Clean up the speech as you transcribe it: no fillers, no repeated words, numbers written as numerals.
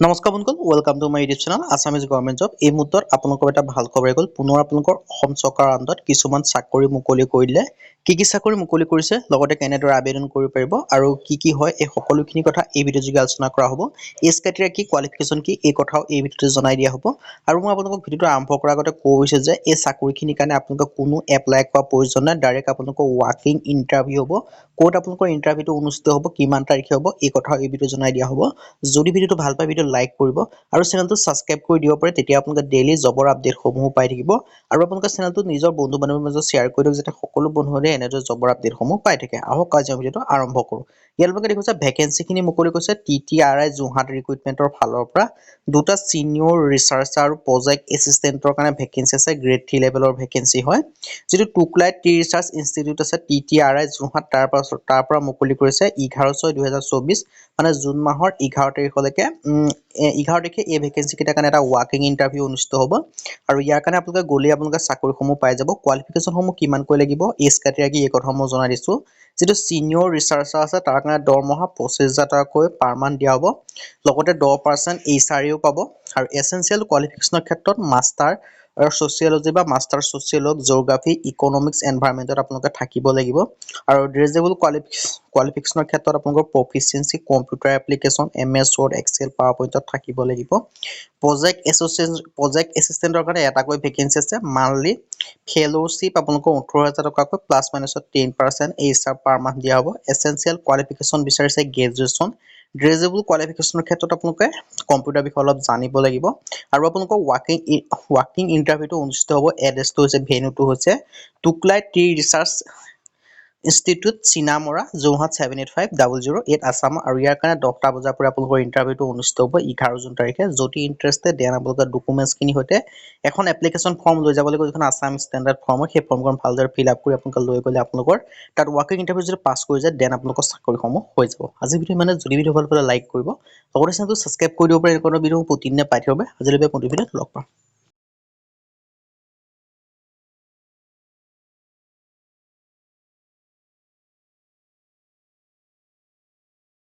নমস্কাৰ বন্ধুসকল, welcome to my YouTube channel Assamese government job. এই মুহূৰ্তত আপোনালোকৰ এটা ভাল খবৰ গ'ল। পুনৰ আপোনালোকৰ অসম চৰকাৰৰ আণ্ডাৰত কিছুমান চাকৰি মুকলি কৰিলে। কি চাকৰি মুকলি কৰিছে, লগতে কেনেদৰে আবেদন কৰিব পাৰিব আৰু কি হয়, এই সকলোখিনি কথা এই ভিডিঅ' যোগে আলোচনা কৰা হ'ব। এজ ক্ৰাইটেৰিয়া কি, কোৱালিফিকেশ্যন কি, এই কথাও এই ভিডিঅ'তে জনাই দিয়া হ'ব। আৰু মই আপোনালোকক ভিডিঅ'টো আৰম্ভ কৰাৰ আগতে কৈছোঁ যে এই চাকৰিখিনিৰ কাৰণে আপোনালোকক কোনো এপ্লাই কৰাৰ প্ৰয়োজন নাই। ডাইৰেক্ট আপোনালোকৰ ৱাকিং ইণ্টাৰভিউ হ'ব। ক'ত আপোনালোকৰ ইণ্টাৰভিউটো অনুষ্ঠিত হ'ব, কিমান তাৰিখে হ'ব, এই কথাও এই ভিডিঅ'ত জনাই দিয়া হ'ব। যদি ভিডিঅ'টো ভাল পায়, ভিডিঅ' লাইক কৰিব আৰু চেনেলটো ছাবস্ক্ৰাইব কৰি দিব পাৰে। তেতিয়া আপোনালোকে ডেইলি জবৰ আপডেটসমূহ পাই থাকিব আৰু আপোনালোকে চেনেলটো নিজৰ বন্ধু বান্ধৱীৰ মাজত শ্বেয়াৰ কৰি দিয়ক, যাতে সকলো বন্ধুৱে এনেদৰে জবৰ আপডেটসমূহ পাই থাকে। আহক আজি ভিডিঅ'টো আৰম্ভ কৰোঁ। ইয়াৰ লগে দেখিছে ভেকেঞ্চিখিনি মুকলি কৰিছে TTRI যোৰহাট ৰিক্ৰুইটমেণ্টৰ ফালৰ পৰা। দুটা চিনিয়ৰ ৰিচাৰ্চাৰ আৰু প্ৰজেক্ট এছিষ্টেণ্টৰ কাৰণে ভেকেঞ্চি আছে। গ্ৰেড 3 লেভেলৰ ভেকেঞ্চি হয়। যিটো টুকলাই টি ৰিচাৰ্চ ইনষ্টিটিউট আছে TTRI যোৰহাট, তাৰ পৰা মুকলি কৰিছে 11/6/2024, মানে জুন মাহৰ 11 তাৰিখলৈকে 11 তাৰিখে এই ভেকেঞ্চি কেইটাৰ কাৰণে এটা ৱাকিং ইণ্টাৰভিউ অনুষ্ঠিত হ'ব। আৰু ইয়াৰ কাৰণে আপোনালোকে গ'লে আপোনালোকে চাকৰিসমূহ পাই যাব। কোৱালিফিকেশ্যনসমূহ কিমানকৈ লাগিব, এজ ক্ৰাইটেৰিয়া কি, এই কথাসমূহ জনাই দিছোঁ। যিটো চিনিয়ৰ ৰিচাৰ্চাৰ আছে তাৰ কাৰণে দৰমহা 25,000 টকাকৈ পাৰ মান্থ দিয়া হ'ব। লগতে 10% HRAও পাব। আৰু এছেঞ্চিয়েল কোৱালিফিকেশ্যনৰ ক্ষেত্ৰত মাষ্টাৰ ছচিয়লজি বা মাষ্টাৰ ছচিয়লজি, জিঅ'গ্ৰাফী, ইকনমিক্স, এনভাইৰনমেণ্টত আপোনালোকে থাকিব লাগিব। আৰু ড্ৰেজেবল কোৱালিফিকেশ্যনৰ ক্ষেত্ৰত আপোনালোকৰ proficiency computer application, MS Word, Excel, PowerPoint থাকিব লাগিব। প্ৰজেক্ট এছিষ্টেণ্টৰ কাৰণে এটাকৈ ভেকেঞ্চি আছে। মান্থলি ফেলোশ্বিপ আপোনালোকৰ 18,000 টকাকৈ প্লাছ মাইনাছত 10% HR পাৰ মান্থ দিয়া হ'ব। এছেঞ্চিয়েল কোৱালিফিকেশ্যন বিচাৰিছে গ্ৰেজুৱেশ্যন। ড্ৰেজেবল কোৱালিফিকেশ্যনৰ ক্ষেত্ৰত আপোনালোকে কম্পিউটাৰ বিষয়ে অলপ জানিব লাগিব। আৰু আপোনালোকৰ ৱাকিং ইণ্টাৰভিউটো অনুষ্ঠিত হ'ব। এড্ৰেছটো হৈছে, ভেন্যুটো হৈছে Tocklai tea research institute, Cinnamara, Jorhat 785008 Assam. আৰু ইয়াৰ কাৰণে 10টা বজাৰ পৰা আপোনালোকৰ ইণ্টাৰভিউটো অনুষ্ঠিত হ'ব 11 জুন তাৰিখে। যদি ইণ্টাৰেষ্টেড দেন আপোনালোকে ডকুমেণ্টছখিনি সৈতে এখন এপ্লিকেশ্যন ফৰ্ম লৈ যাব লাগিব, যিখন আছাম ষ্টেণ্ডাৰ্ড ফৰ্ম হয়। সেই ফৰ্মখন ভালদৰে ফিল আপ কৰি আপোনালোকে লৈ গ'লে আপোনালোকৰ তাত ৱাকিং ইণ্টাৰভিউ যদি পাছ কৰি যায়, দেন আপোনালোকৰ চাকৰিসমূহ হৈ যাব। আজি ভিডিঅ' মানে যদি ভিডিঅ' ভাল পালে লাইক কৰিব, লগতে চেনেলটো ছাবস্ক্ৰাইব কৰি দিব পাৰে। এনেকুৱা ভিডিঅ' প্ৰতিদিনে পাই থাকিব। আজিলৈকে কোনটো ভিডিঅ'ত লগ পাম।